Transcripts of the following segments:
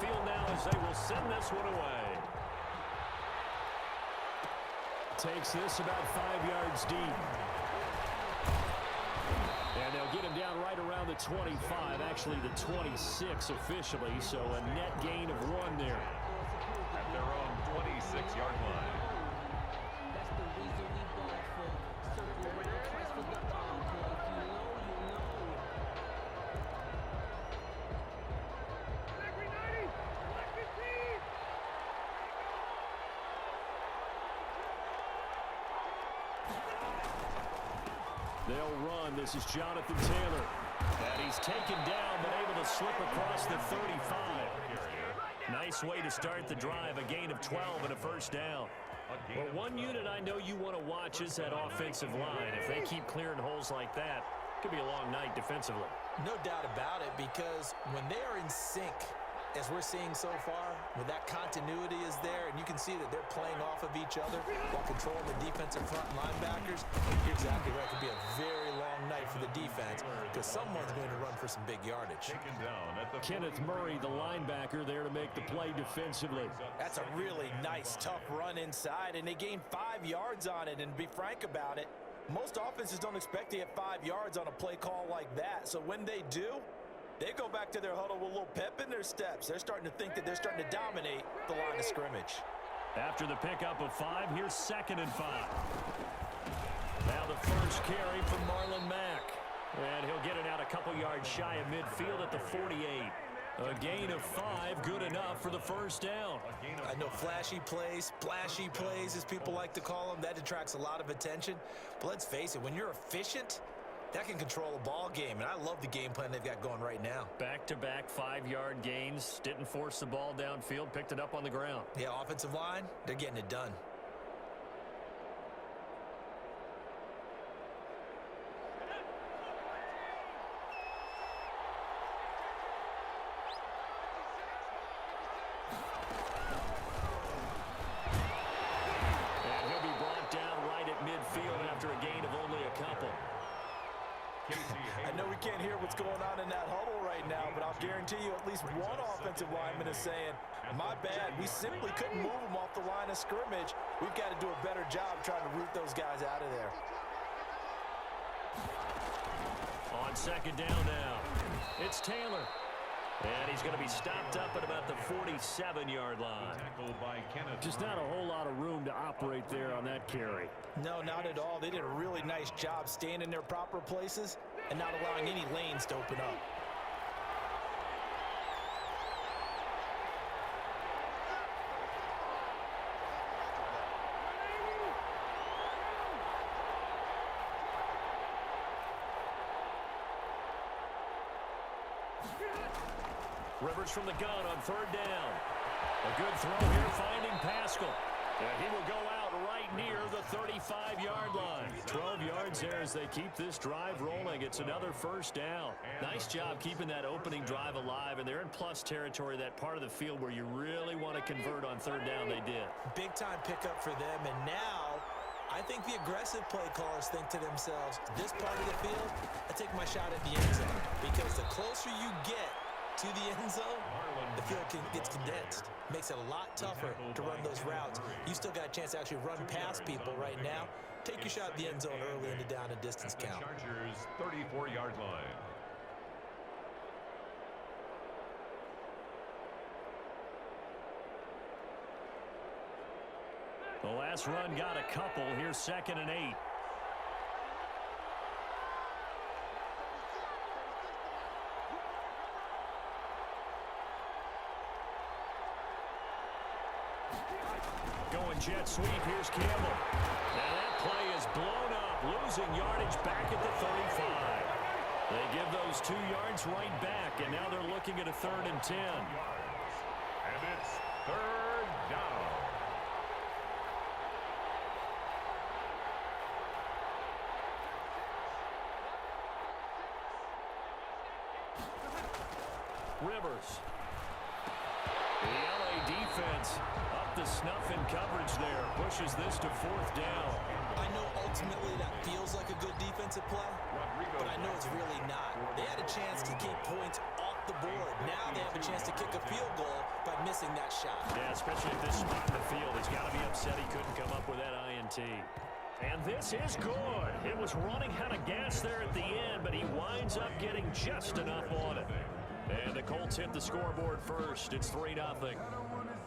field now as they will send this one away. Takes this about 5 yards deep. And they'll get him down right around the 25, actually the 26 officially, so a net gain of 1 there. At their own 26-yard line. That's the reason we bought for circle around twice for the encore. If you know, you know. They'll run. This is Jonathan Taylor. And he's taken down, but able to slip across the 35. Nice way to start the drive. A gain of 12 and a first down. Well, one unit I know you want to watch is that offensive line. If they keep clearing holes like that, it could be a long night defensively. No doubt about it, because when they are in sync, as we're seeing so far, when that continuity is there, and you can see that they're playing off of each other while controlling the defensive front linebackers, you're exactly right. It could be a very long night for the defense because someone's going to run for some big yardage. Kenneth Murray, the linebacker, there to make the play defensively. That's a really nice, tough run inside, and they gained 5 yards on it. And to be frank about it, most offenses don't expect to get 5 yards on a play call like that. So when they do, they go back to their huddle with a little pep in their steps. They're starting to think that they're starting to dominate the line of scrimmage. After the pickup of 5, here's 2nd and 5. Now the first carry from Marlon Mack. And he'll get it out a couple yards shy of midfield at the 48. A gain of 5, good enough for the first down. I know flashy plays, splashy plays, as people like to call them, that attracts a lot of attention. But let's face it, when you're efficient, that can control a ball game, and I love the game plan they've got going right now. Back-to-back 5-yard gains. Didn't force the ball downfield. Picked it up on the ground. Yeah, offensive line, they're getting it done. And he'll be brought down right at midfield after a gain of only a couple. I know we can't hear what's going on in that huddle right now, but I'll guarantee you at least one offensive lineman is saying, my bad, we simply couldn't move them off the line of scrimmage. We've got to do a better job trying to root those guys out of there. On 2nd down now, it's Taylor. And he's going to be stopped up at about the 47-yard line. Just not a whole lot of room to operate there on that carry. No, not at all. They did a really nice job staying in their proper places and not allowing any lanes to open up. Rivers from the gun on 3rd down. A good throw here, finding Pascal. And he will go out right near the 35-yard line. 12 yards there as they keep this drive rolling. It's another first down. Nice job keeping that opening drive alive, and they're in plus territory, that part of the field where you really want to convert on 3rd down. They did. Big-time pickup for them, and now I think the aggressive play callers think to themselves, this part of the field, I take my shot at the end zone, because the closer you get to the end zone, the field gets condensed. Makes it a lot tougher to run those routes. You still got a chance to actually run past people right now. Take your shot at the end zone early in the down and distance count. Chargers 34-yard line. The last run got a couple. Here's 2nd and 8. Going jet sweep. Here's Campbell. Now that play is blown up, losing yardage back at the 35. They give those 2 yards right back, and now they're looking at a 3rd and 10. And it's 3rd down. Rivers. The LA defense up the snuff in coverage there. Pushes this to 4th down. I know ultimately that feels like a good defensive play, but I know it's really not. They had a chance to keep points off the board. Now they have a chance to kick a field goal by missing that shot. Yeah, especially at this spot in the field. He's got to be upset he couldn't come up with that INT. And this is good. It was running out of gas there at the end, but he winds up getting just enough on it. And the Colts hit the scoreboard first. It's 3-0.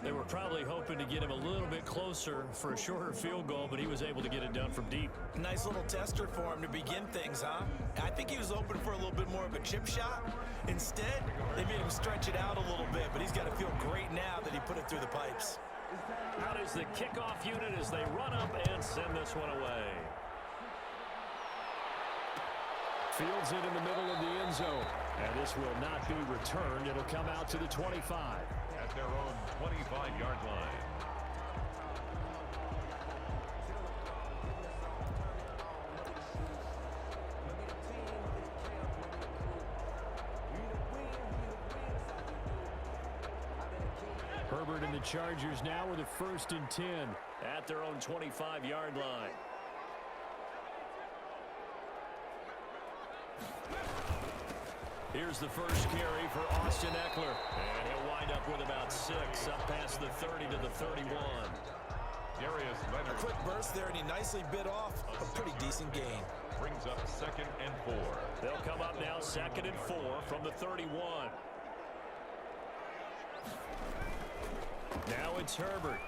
They were probably hoping to get him a little bit closer for a shorter field goal, but he was able to get it done from deep. Nice little tester for him to begin things, huh? I think he was hoping for a little bit more of a chip shot. Instead, they made him stretch it out a little bit, but he's got to feel great now that he put it through the pipes. Out is the kickoff unit as they run up and send this one away. Fields it in the middle of the end zone. And this will not be returned. It'll come out to the 25. At their own 25-yard line. Herbert and the Chargers now with a 1st and 10 at their own 25-yard line. Here's the first carry for Austin Eckler. And he'll wind up with about 6 up past the 30 to the 31. Darius Leonard. A quick burst there, and he nicely bit off a pretty decent gain. Brings up 2nd and 4. They'll come up now 2nd and 4 from the 31. Now it's Herbert.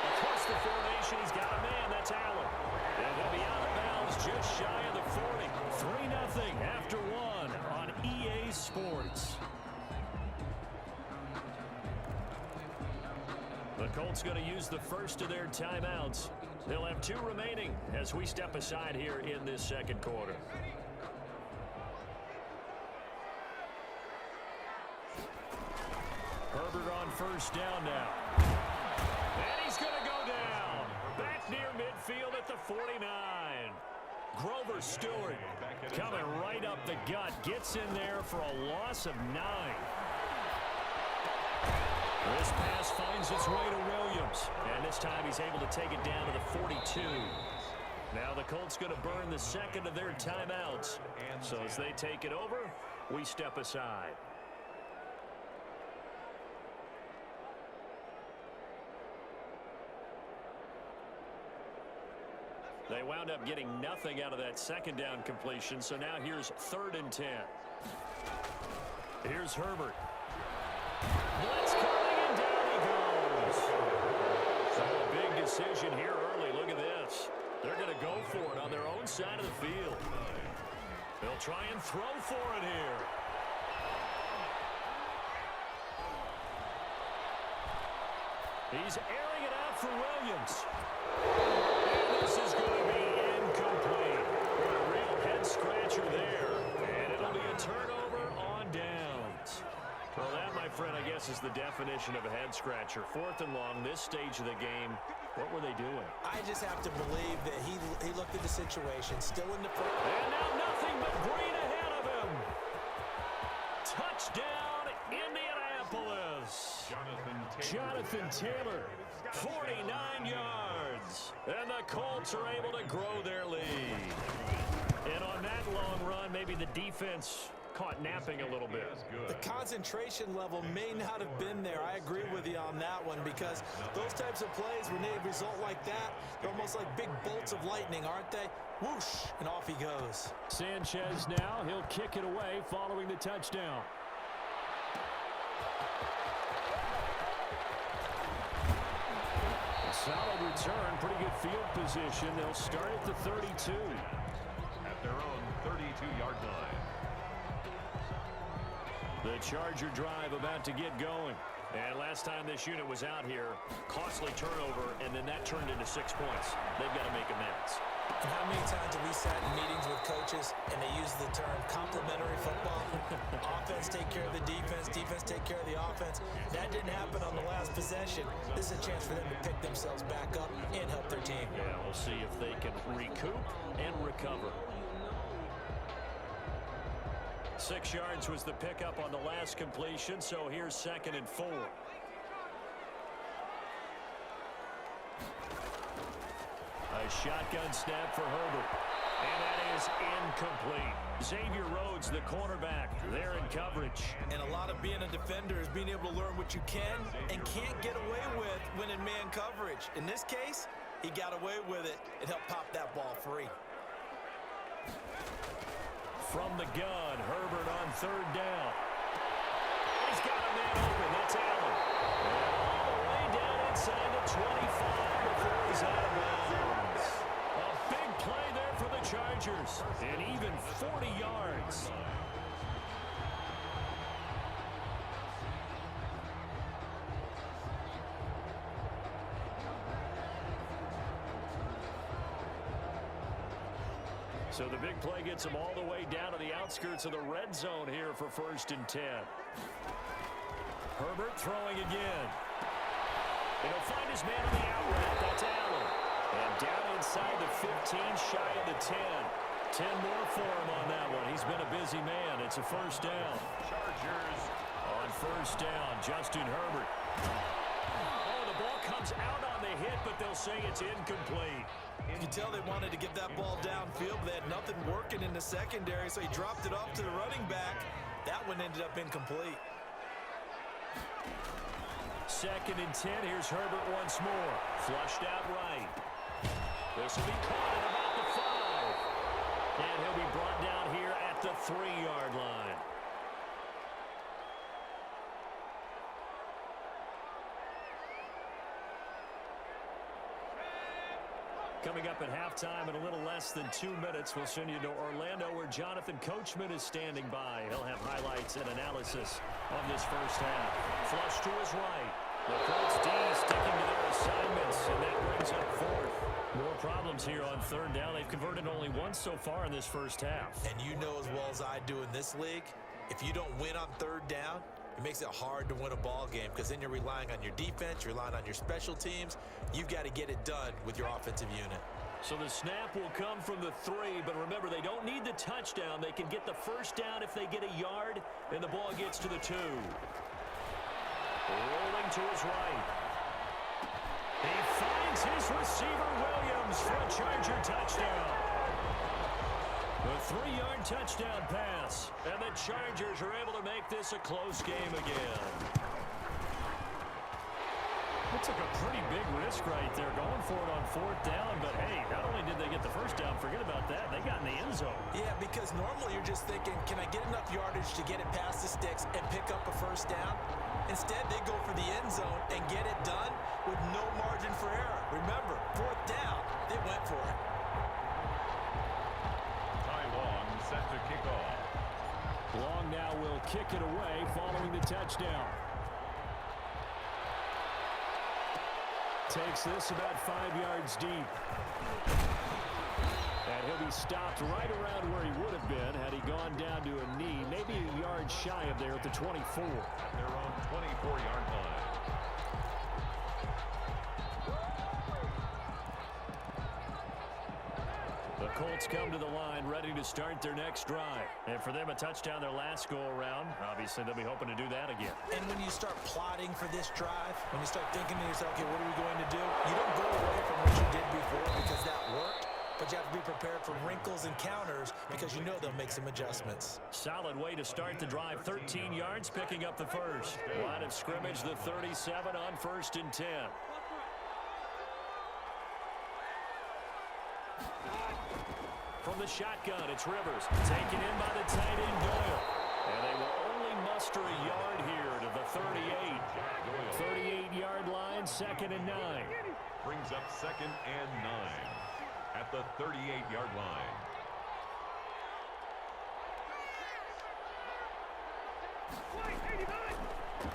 Across the formation, he's got a man. That's Allen. And he'll be out of bounds just shy of the 40. 3-0 after 1 on EA Sports. The Colts going to use the first of their timeouts. They'll have 2 remaining as we step aside here in this second quarter. Herbert on 1st down now. And he's going to go down. Back near midfield at the 49. Grover Stewart coming right up the gut. Gets in there for a loss of 9. This pass finds its way to Williams. And this time he's able to take it down to the 42. Now the Colts going to burn the second of their timeouts. So as they take it over, we step aside. They wound up getting nothing out of that 2nd down completion, so now here's 3rd and 10. Here's Herbert. Blitz coming, and down he goes. So a big decision here early. Look at this. They're going to go for it on their own side of the field. They'll try and throw for it here. He's airing it out for Williams. And this is going to be incomplete. A real head-scratcher there. And it'll be a turnover on downs. Well, that, my friend, I guess is the definition of a head-scratcher. 4th and long, this stage of the game. What were they doing? I just have to believe that he looked at the situation, still in the front. And now nothing but green ahead of him. Touchdown, Indianapolis. Jonathan Taylor, 49 yards. And the Colts are able to grow their lead. And on that long run, maybe the defense caught napping a little bit. The concentration level may not have been there. I agree with you on that one, because those types of plays, when they result like that, they're almost like big bolts of lightning, aren't they? Whoosh, and off he goes. Sanchez now, he'll kick it away following the touchdown. A solid return, pretty good field position. They'll start at the 32. At their own 32-yard line. The Charger drive about to get going. And last time this unit was out here, costly turnover, and then that turned into 6 points. They've got to make amends. And how many times have we sat in meetings with coaches and they use the term complementary football? Offense take care of the defense, defense take care of the offense. That didn't happen on the last possession. This is a chance for them to pick themselves back up and help their team. Yeah, we'll see if they can recoup and recover. 6 yards was the pickup on the last completion, so here's 2nd and 4. A A shotgun snap for Herbert. And that is incomplete. Xavier Rhodes, the cornerback, there in coverage. And a lot of being a defender is being able to learn what you can and can't get away with when in man coverage. In this case, he got away with it. It helped pop that ball free. From the gun, Herbert on third down. He's got a man open. That's Allen. All the way down inside the 25 before he's out of bounds. A big play there for the Chargers. And even 40 yards. So the big play gets him all the way down to the outskirts of the red zone here for 1st and 10. Herbert throwing again. And he'll find his man on the out route. That's Allen. And down inside the 15, shy of the 10. 10 more for him on that one. He's been a busy man. It's a 1st down. Chargers. On 1st down, Justin Herbert. Oh, the ball comes out on the hit, but they'll say it's incomplete. You can tell they wanted to get that ball downfield, but they had nothing working in the secondary, so he dropped it off to the running back. That one ended up incomplete. 2nd and 10. Here's Herbert once more. Flushed out right. This will be caught at about the 5. And he'll be brought down here at the 3-yard line. Coming up at halftime in a little less than 2 minutes, we'll send you to Orlando where Jonathan Coachman is standing by. He'll have highlights and analysis on this first half. Flush to his right. The Colts D sticking to their assignments, and that brings up 4th. More problems here on 3rd down. They've converted only once so far in this first half. And you know as well as I do in this league, if you don't win on 3rd down, it makes it hard to win a ball game because then you're relying on your defense, you're relying on your special teams. You've got to get it done with your offensive unit. So the snap will come from the 3, but remember, they don't need the touchdown. They can get the 1st down if they get a yard, and the ball gets to the 2. Rolling to his right. He finds his receiver, Williams, for a Charger touchdown. A 3-yard touchdown pass, and the Chargers are able to make this a close game again. It took a pretty big risk right there going for it on 4th down, but hey, not only did they get the 1st down, forget about that, they got in the end zone. Yeah, because normally you're just thinking, can I get enough yardage to get it past the sticks and pick up a 1st down? Instead, they go for the end zone and get it done with no margin for error. Remember, 4th down, they went for it. Ty Long set to kick off. Long now will kick it away following the touchdown. Takes this about 5 yards deep. And he'll be stopped right around where he would have been had he gone down to a knee, maybe a yard shy of there at the 24. At their own 24-yard line. The Colts come to the line ready to start their next drive. And for them, a touchdown their last go-around. Obviously, they'll be hoping to do that again. And when you start plotting for this drive, when you start thinking to yourself, okay, what are we going to do? You don't go away from what you did before because that worked, but you have to be prepared for wrinkles and counters because you know they'll make some adjustments. Solid way to start the drive. 13 yards, picking up the 1st. Line of scrimmage, the 37 on 1st and 10. From the shotgun, it's Rivers. Taken in by the tight end, Doyle. And they will only muster a yard here to the 38. 38-yard line, 2nd and 9. Brings up 2nd and 9 at the 38-yard line.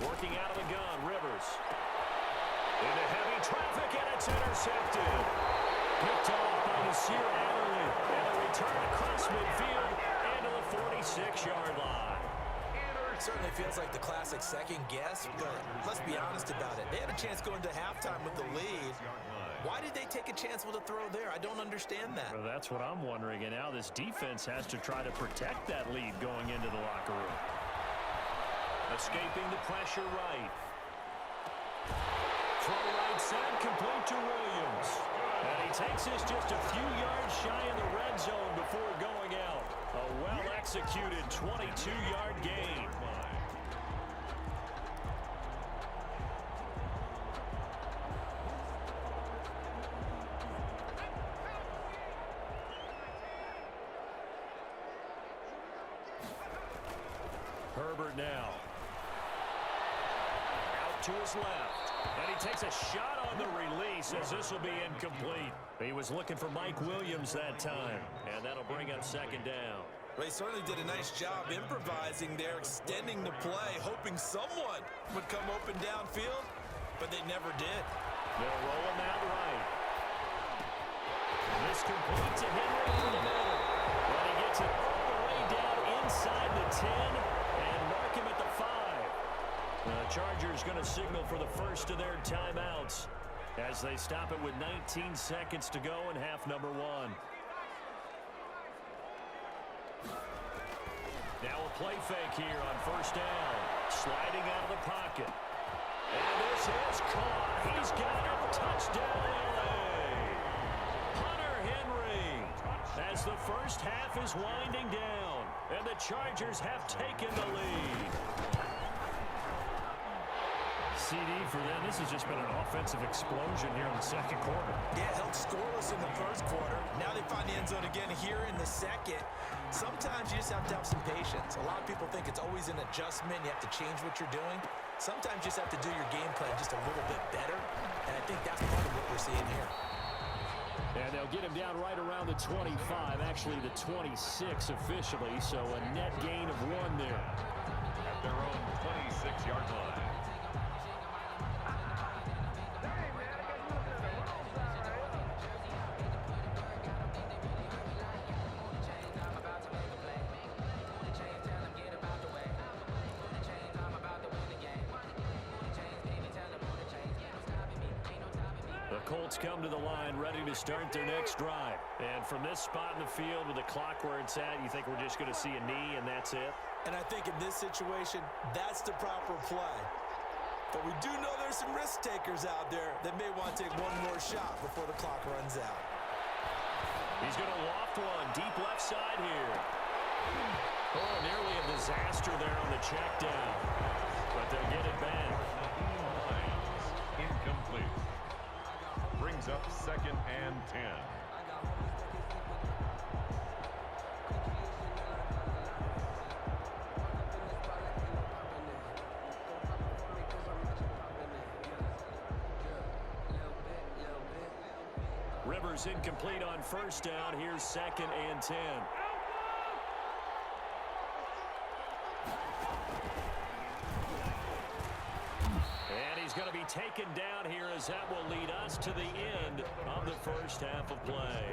Working out of the gun, Rivers. Into heavy traffic, and it's intercepted. Picked off by Nasir Adderley. And a return across midfield into the 46-yard line. It certainly feels like the classic second guess, but let's be honest about it. They had a chance going to halftime with the lead. Why did they take a chance with a throw there? I don't understand that. Well, that's what I'm wondering. And now this defense has to try to protect that lead going into the locker room. Escaping the pressure right. Throw right side, complete to Williams. And he takes this just a few yards shy in the red zone before going out. A well-executed 22-yard gain. Herbert now. Out to his left. And he takes a shot on the release as this will be incomplete. He was looking for Mike Williams that time. And that'll bring up second down. Well, he certainly did a nice job improvising there, extending the play, hoping someone would come open downfield, but they never did. They'll roll him out right. This complete to Henry in the middle. But he gets it all the way down inside the 10 and mark him at the 5. The Chargers going to signal for the first of their timeouts as they stop it with 19 seconds to go in half number 1. Now a play fake here on first down. Sliding out of the pocket. And this is caught. He's got it. Touchdown, LA. Hunter Henry as the first half is winding down. And the Chargers have taken the lead. CD for them. This has just been an offensive explosion here in the second quarter. Yeah, held scoreless in the first quarter. Now they find the end zone again here in the second. Sometimes you just have to have some patience. A lot of people think it's always an adjustment. You have to change what you're doing. Sometimes you just have to do your game plan just a little bit better. And I think that's part of what we're seeing here. And they'll get him down right around the 25, actually the 26 officially. So a net gain of 1 there. At their own 26-yard line. Colts come to the line ready to start their next drive. And from this spot in the field with the clock where it's at, you think we're just going to see a knee and that's it? And I think in this situation, that's the proper play. But we do know there's some risk takers out there that may want to take one more shot before the clock runs out. He's going to loft one deep left side here. Oh, nearly a disaster there on the check down. But they'll get it back. Incomplete. Brings up second and 10. Rivers incomplete on first down. Here's second and 10. He's going to be taken down here as that will lead us to the end of the first half of play.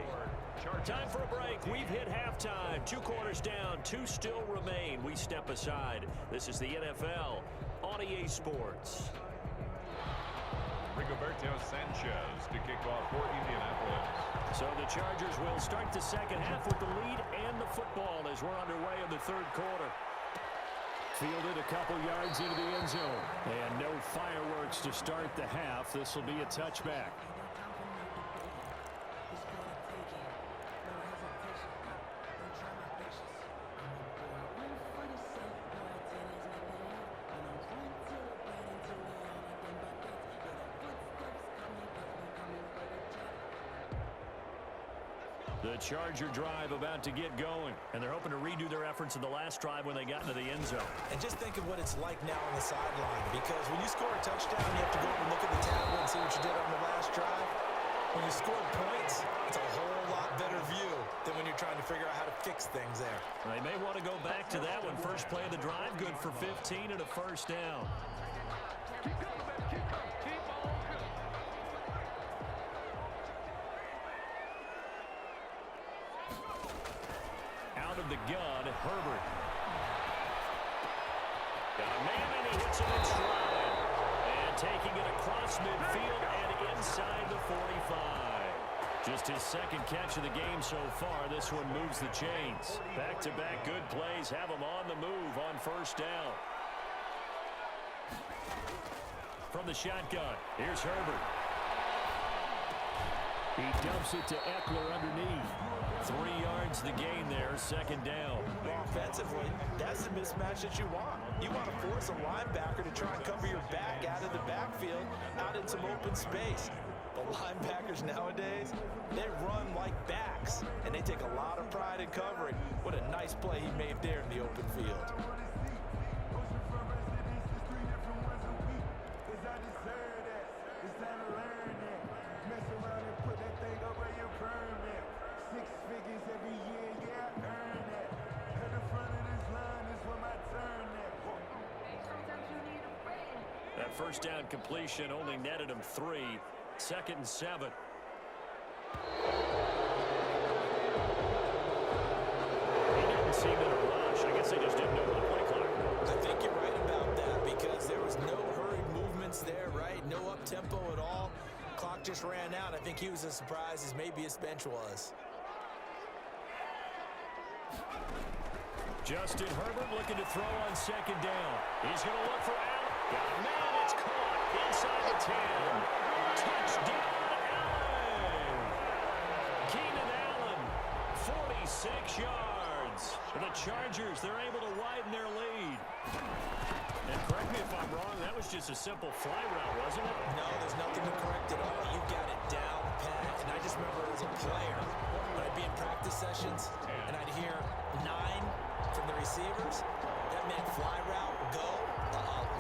Time for a break. We've hit halftime. 2 quarters down, 2 still remain. We step aside. This is the NFL on EA Sports. Rigoberto Sanchez to kick off for Indianapolis. So the Chargers will start the second half with the lead and the football as we're underway in the third quarter. Fielded a couple yards into the end zone. And no fireworks to start the half. This will be a touchback. The Charger drive about to get going, and they're hoping to redo their efforts in the last drive when they got into the end zone. And just think of what it's like now on the sideline, because when you score a touchdown, you have to go over and look at the tablet and see what you did on the last drive. When you score points, it's a whole lot better view than when you're trying to figure out how to fix things there. They may want to go back to that one. First play of the drive, good for 15 and a first down. Keep going, man. Keep going. Keep on going. Out of the gun, Herbert. Got a man, and he hits him in stride. And taking it across midfield and inside the 45. Just his second catch of the game so far. This one moves the chains. Back-to-back good plays have him on the move on first down. From the shotgun, here's Herbert. He dumps it to Eckler underneath. 3 yards the gain there, second down. Well, offensively, that's the mismatch that you want. You want to force a linebacker to try and cover your back out of the backfield, out in some open space. But linebackers nowadays, they run like backs, and they take a lot of pride in covering. What a nice play he made there in the open field. That first down completion only netted him 3. 2nd and 7. He didn't seem in a rush. I guess they just didn't know the play clock. I think you're right about that because there was no hurried movements there, right? No up-tempo at all. Clock just ran out. I think he was as surprised as maybe his bench was. Justin Herbert looking to throw on 2nd down. He's going to look for Allen. Got a man. It's caught inside the 10. Touchdown, Allen. Keenan Allen, 46 yards. For the Chargers, they're able to widen their lead. And correct me if I'm wrong, that was just a simple fly route, wasn't it? No, there's nothing to correct at all. You got it down pat. And I just remember as a player, when I'd be in practice sessions, and I'd hear 9 from the receivers, that meant fly route, go,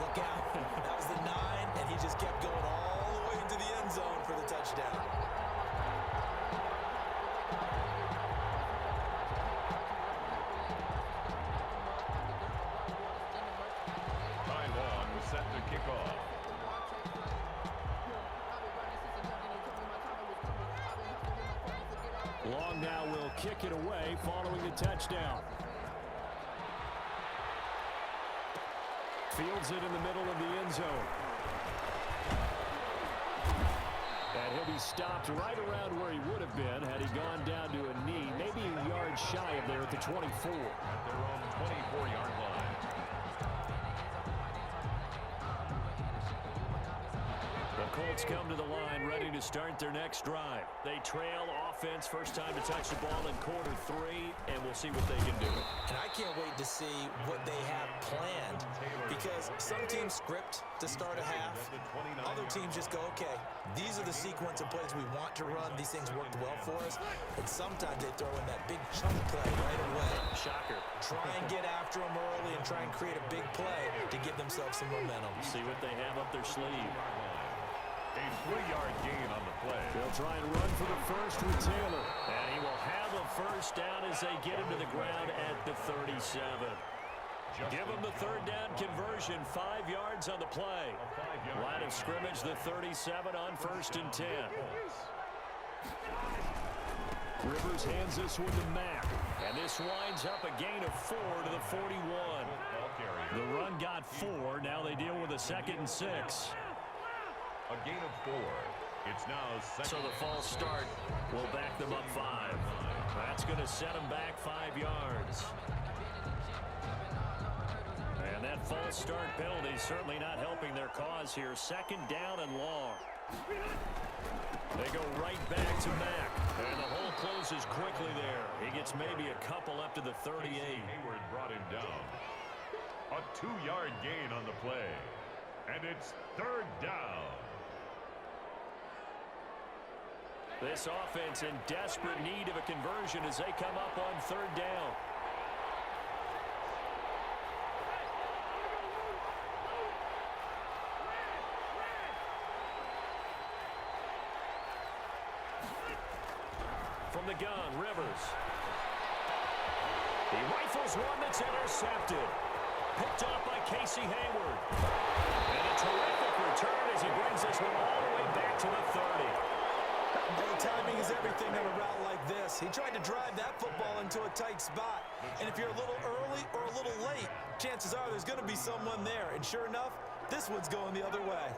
look out. That was the 9, and he just kept going all the way into the end zone for the touchdown. Ty Long set to kick off. Long now will kick it away following the touchdown. Fields it in the middle of the end zone. And he'll be stopped right around where he would have been had he gone down to a knee, maybe a yard shy of there at the 24. At their own 24-yard line. The Colts come to the line ready to start their next drive. They trail offense, first time to touch the ball in quarter 3, and we'll see what they can do. And I can't wait to see what they have planned because some teams script to start a half. Other teams just go, okay, these are the sequence of plays we want to run. These things worked well for us. And sometimes they throw in that big chunk play right away. Shocker. Try and get after them early and try and create a big play to give themselves some momentum. See what they have up their sleeve. A 3-yard gain on the play. They'll try and run for the first with Taylor. And he will have a first down as they get him to the ground at the 37. Give him the 3rd down conversion, 5 yards on the play. Line of scrimmage, the 37 on 1st and 10. Rivers hands this one to Mack. And this winds up a gain of 4 to the 41. The run got 4. Now they deal with a 2nd and 6. A gain of 4. It's now 2nd. So the false start will back them up 5. That's going to set them back 5 yards. And that false start penalty certainly not helping their cause here. 2nd down and long. They go right back to Mack. And the hole closes quickly there. He gets maybe a couple up to the 38. Hayward brought him down. A 2-yard gain on the play. And it's 3rd down. This offense in desperate need of a conversion as they come up on 3rd down. From the gun, Rivers. He rifles one that's intercepted. Picked off by Casey Hayward. And a terrific return as he brings this one all the way back to the 30. Well, timing is everything on a route like this. He tried to drive that football into a tight spot. And if you're a little early or a little late, chances are there's going to be someone there. And sure enough, this one's going the other way.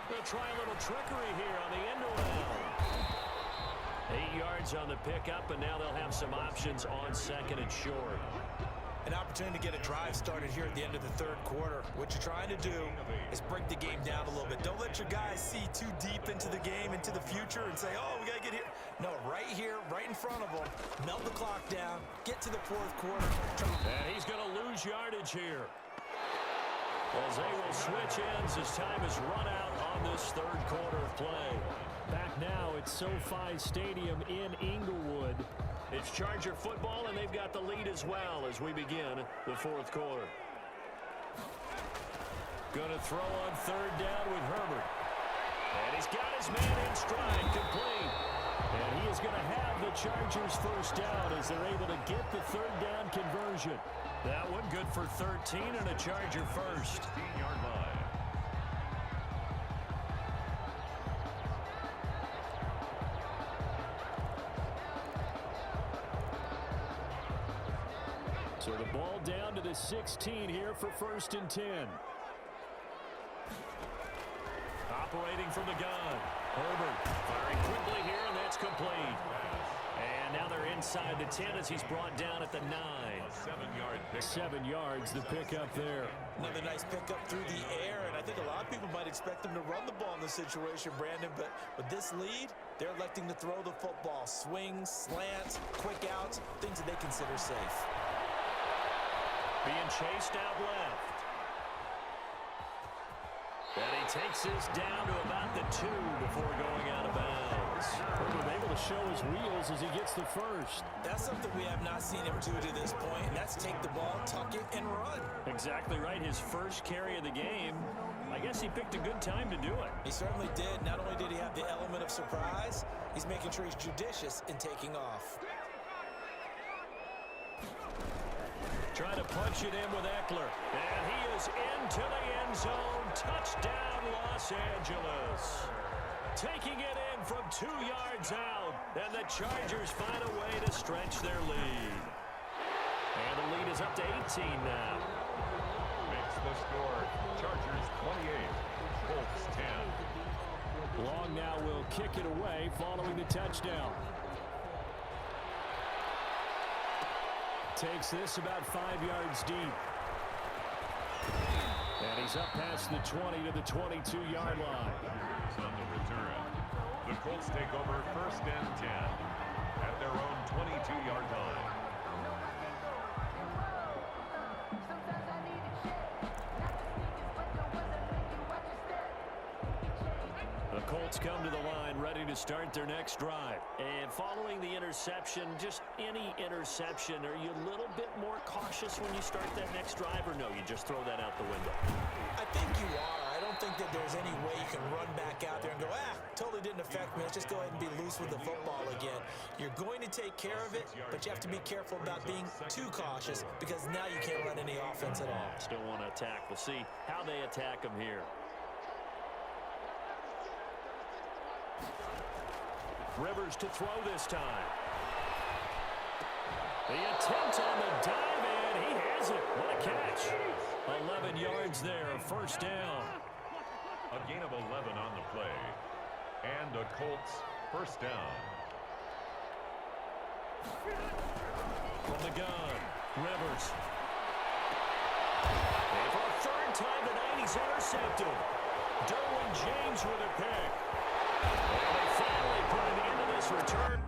They'll try a little trickery here on the end around. 8 yards on the pickup, and now they'll have some options on 2nd and short. an opportunity to get a drive started here at the end of the third quarter. What you're trying to do is break the game down a little bit. Don't let your guys see too deep into the game, into the future, and say, oh, we got to get here. No, right here, right in front of them. Melt the clock down, get to the fourth quarter. And he's going to lose yardage here, as they will switch ends as time is run out on this third quarter of play. Back now at SoFi Stadium in Inglewood. It's Charger football, and they've got the lead as well as we begin the fourth quarter. Going to throw on third down with Herbert. And he's got his man in stride, complete. And he is going to have the Chargers first down as they're able to get the third down conversion. That one good for 13 and a Charger first. 16-yard line. So the ball down to the 16 here for 1st and 10. Operating from the gun. Herbert firing quickly here, and that's complete. And now they're inside the 10 as he's brought down at the 9. A 7-yard pick. 7 yards, the pickup there. Another nice pickup through the air, and I think a lot of people might expect them to run the ball in this situation, Brandon, but with this lead, they're electing to throw the football. Swings, slants, quick outs, things that they consider safe. Being chased out left. And he takes this down to about the 2 before going out of bounds. Herbert able to show his wheels as he gets the first. That's something we have not seen him do to this point, and that's take the ball, tuck it, and run. Exactly right. His first carry of the game. I guess he picked a good time to do it. He certainly did. Not only did he have the element of surprise, he's making sure he's judicious in taking off. Trying to punch it in with Eckler. And he is into the end zone. Touchdown, Los Angeles. Taking it in from 2 yards out. And the Chargers find a way to stretch their lead. And the lead is up to 18 now. Makes the score. Chargers 28. Colts 10. Long now will kick it away following the touchdown. Takes this about 5 yards deep. And he's up past the 20 to the 22-yard line. On the return. The Colts take over 1st and 10 at their own 22-yard line. The Colts come to the line ready to start their next drive. And following the interception, just any interception, are you a little bit more cautious when you start that next drive, or no, you just throw that out the window? I think you are. I don't think that there's any way you can run back out there and go, totally didn't affect me. Let's just go ahead and be loose with the football again. You're going to take care of it, but you have to be careful about being too cautious because now you can't run any offense at all. Still want to attack. We'll see how they attack them here. Rivers to throw this time. The attempt on the dive, and he has it. What a catch. 11 yards there, 1st down. A gain of 11 on the play. And a Colts 1st down. From the gun, Rivers. And for a 3rd time tonight, he's intercepted. Derwin James with a pick. And they finally put an end to this return.